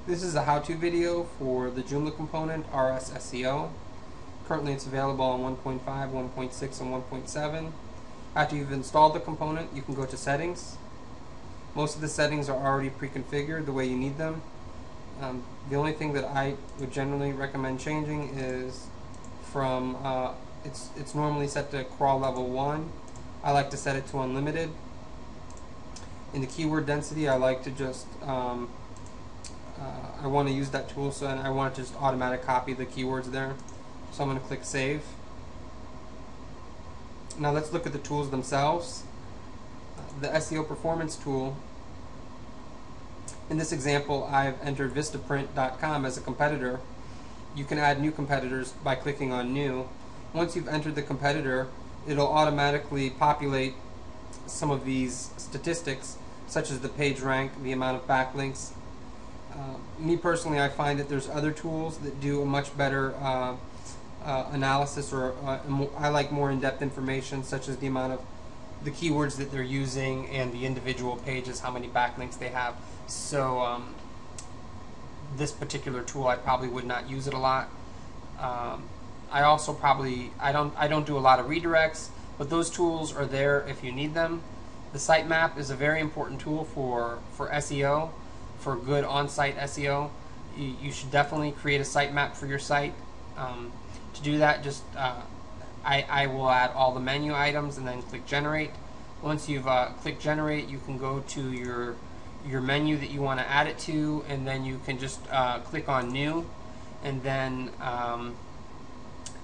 This is a how-to video for the Joomla component RSSEO. Currently it's available on 1.5, 1.6, and 1.7. After you've installed the component, you can go to Settings. Most of the settings are already pre-configured the way you need them. The only thing that I would generally recommend changing is from, it's normally set to crawl level 1. I like to set it to unlimited. In the keyword density, I like to just, I want to use that tool, so I want to just automatic copy the keywords there. So I'm going to click Save. Now let's look at the tools themselves. The SEO Performance Tool. In this example, I've entered vistaprint.com as a competitor. You can add new competitors by clicking on New. Once you've entered the competitor, it'll automatically populate some of these statistics, such as the page rank, the amount of backlinks. Me personally, I find that there's other tools that do a much better analysis, or I like more in-depth information, such as the amount of the keywords that they're using and the individual pages, how many backlinks they have. So this particular tool, I probably would not use it a lot. I also probably I don't do a lot of redirects, but those tools are there if you need them. The sitemap is a very important tool for SEO, for good on-site SEO. You should definitely create a sitemap for your site. To do that, just I will add all the menu items and then click Generate. Once you've clicked Generate, you can go to your menu that you want to add it to, and then you can just click on New, and then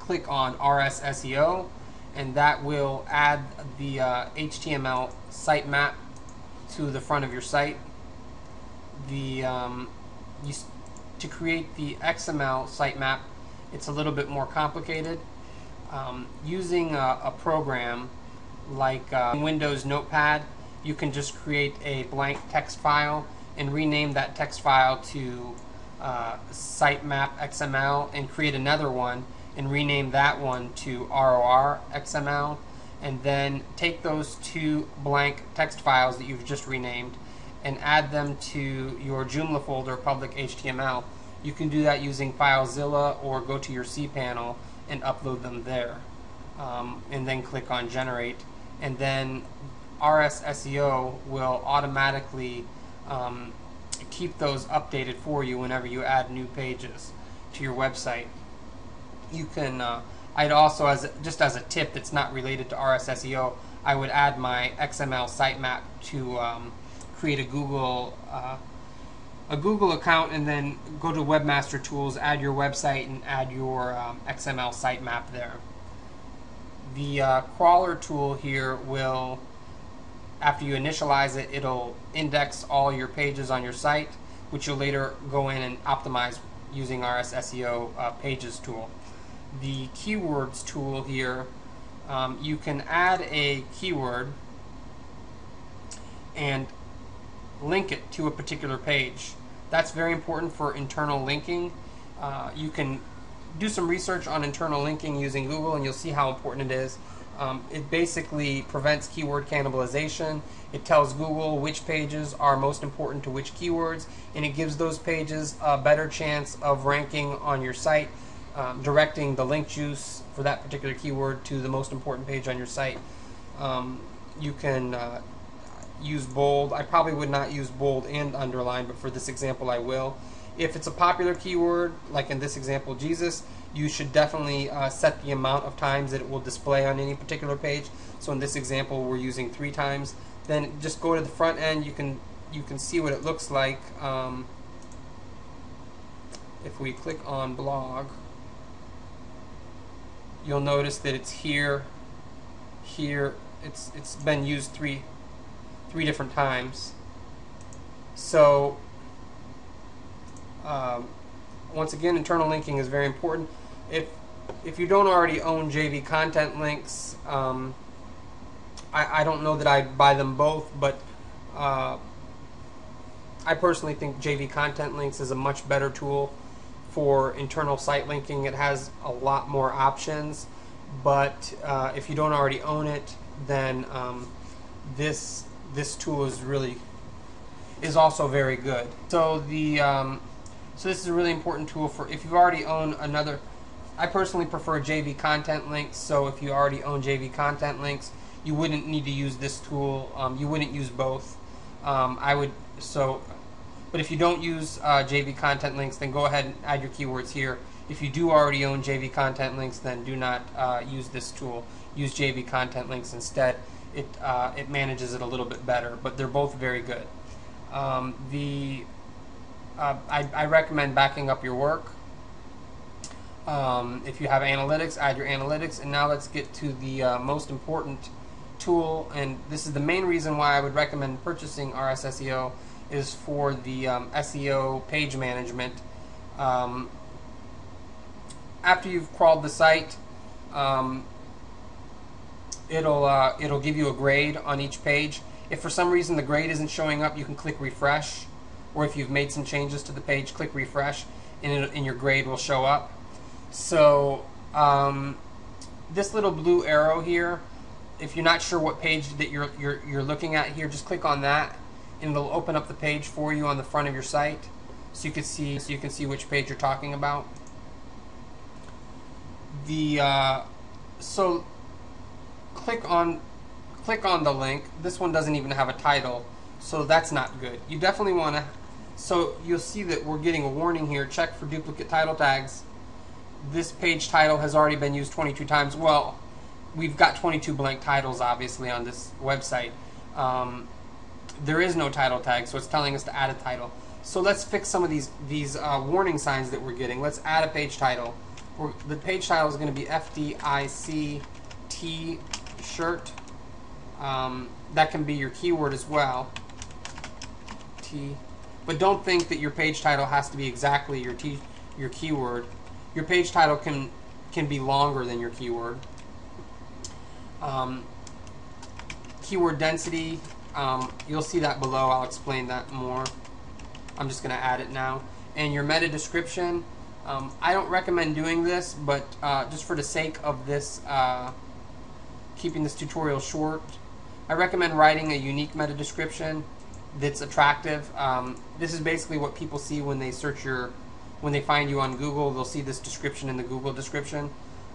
click on RSSEO, and that will add the HTML sitemap to the front of your site. To create the XML sitemap, it's a little bit more complicated. Using a program like Windows Notepad, you can just create a blank text file and rename that text file to sitemap XML, and create another one and rename that one to ROR XML, and then take those two blank text files that you've just renamed and add them to your Joomla folder, public HTML. You can do that using FileZilla, or go to your cPanel and upload them there. And then click on Generate, and then RSSEO will automatically keep those updated for you whenever you add new pages to your website. You can, I'd also, just as a tip that's not related to RSSEO, I would add my XML sitemap to create a Google account, and then go to Webmaster Tools, add your website, and add your XML sitemap there. The crawler tool here will, after you initialize it, it'll index all your pages on your site, which you'll later go in and optimize using RSSEO Pages tool. The keywords tool here, you can add a keyword and link it to a particular page. That's very important for internal linking. You can do some research on internal linking using Google, and you'll see how important it is. It basically prevents keyword cannibalization. It tells Google which pages are most important to which keywords, and it gives those pages a better chance of ranking on your site, directing the link juice for that particular keyword to the most important page on your site. You can use bold. I probably would not use bold and underline, but for this example I will. If it's a popular keyword, like in this example Jesus, you should definitely set the amount of times that it will display on any particular page. So in this example we're using 3 times. Then just go to the front end. You can see what it looks like. If we click on blog, you'll notice that it's here. It's been used three different times. So once again, internal linking is very important. If you don't already own JV content links, I don't know that I'd buy them both, but I personally think JV content links is a much better tool for internal site linking. It has a lot more options, but if you don't already own it, then this tool is also very good. So the So this is a really important tool for if you already own another. I personally prefer JV content links, so if you already own JV content links, you wouldn't need to use this tool. You wouldn't use both. I would but if you don't use JV content links, then go ahead and add your keywords here. If you do already own JV content links, then do not use this tool. Use JV content links instead. It manages it a little bit better, but they're both very good. I recommend backing up your work. If you have analytics, add your analytics. And now let's get to the most important tool, and this is the main reason why I would recommend purchasing RSSEO, is for the SEO page management. After you've crawled the site, it'll give you a grade on each page. If for some reason the grade isn't showing up, you can click refresh, or if you've made some changes to the page, click refresh, and your grade will show up. So this little blue arrow here, if you're not sure what page that you're looking at here, just click on that, and it'll open up the page for you on the front of your site, so you can see which page you're talking about. So click on the link. This one doesn't even have a title, so that's not good. You definitely want to. So you'll see that we're getting a warning here. Check for duplicate title tags. This page title has already been used 22 times. Well, we've got 22 blank titles obviously on this website. There is no title tag, so it's telling us to add a title. So let's fix some of these warning signs that we're getting. Let's add a page title. The page title is going to be FDIC T-shirt. That can be your keyword as well. But don't think that your page title has to be exactly your keyword. Your page title can be longer than your keyword. Keyword density, you'll see that below. I'll explain that more. I'm just going to add it now. And your meta description, I don't recommend doing this, but just for the sake of this, keeping this tutorial short, I recommend writing a unique meta description that's attractive. This is basically what people see when they search when they find you on Google. They'll see this description in the Google description.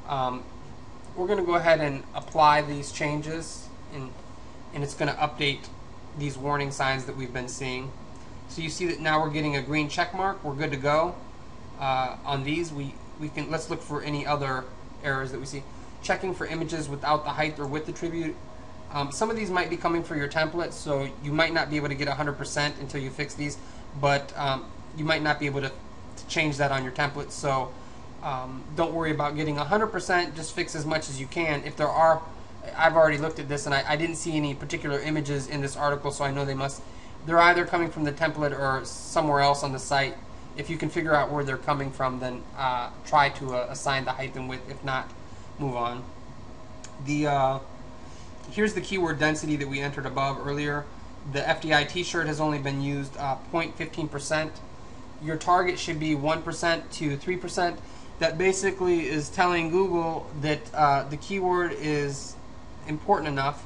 We're going to go ahead and apply these changes, and it's going to update these warning signs that we've been seeing. So you see that now we're getting a green check mark. We're good to go. On these, let's look for any other errors that we see. Checking for images without the height or width attribute. Some of these might be coming for your template, so you might not be able to get 100% until you fix these, but you might not be able to change that on your template. So don't worry about getting 100%. Just fix as much as you can. If there are, I've already looked at this, and I didn't see any particular images in this article, so I know they're either coming from the template or somewhere else on the site. If you can figure out where they're coming from, then try to assign the height and width. If not, move on. Here's the keyword density that we entered above earlier. The FDI t-shirt has only been used 0.15%. Your target should be 1% to 3%. That basically is telling Google that the keyword is important enough,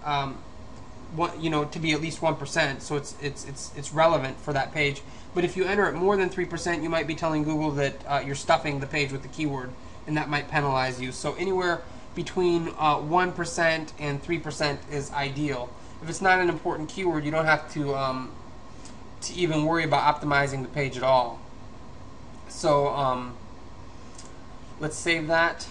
to be at least 1%. So it's relevant for that page. But if you enter it more than 3%, you might be telling Google that you're stuffing the page with the keyword, and that might penalize you. So anywhere between 1% and 3% is ideal. If it's not an important keyword, you don't have to even worry about optimizing the page at all. So let's save that.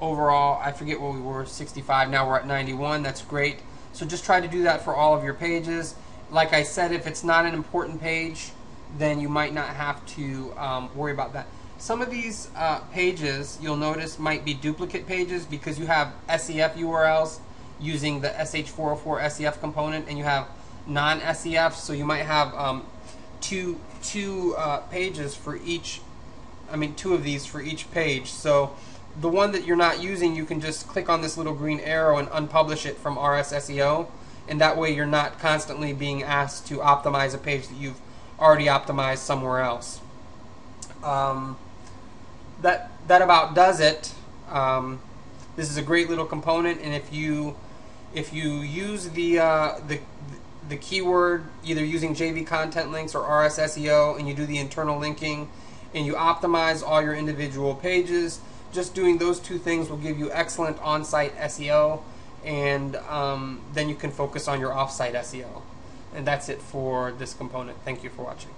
Overall, I forget what we were, 65, now we're at 91. That's great. So just try to do that for all of your pages. Like I said, if it's not an important page, then you might not have to worry about that. Some of these pages, you'll notice, might be duplicate pages because you have SEF URLs using the SH404 SEF component, and you have non-SEF, so you might have two pages for each, two of these for each page. So the one that you're not using, you can just click on this little green arrow and unpublish it from RSSEO, and that way you're not constantly being asked to optimize a page that you've already optimized somewhere else. That about does it. This is a great little component, and if you use the the keyword, either using JV content links or RSSEO, and you do the internal linking, and you optimize all your individual pages. Just doing those two things will give you excellent on-site SEO, and then you can focus on your off-site SEO. And that's it for this component. Thank you for watching.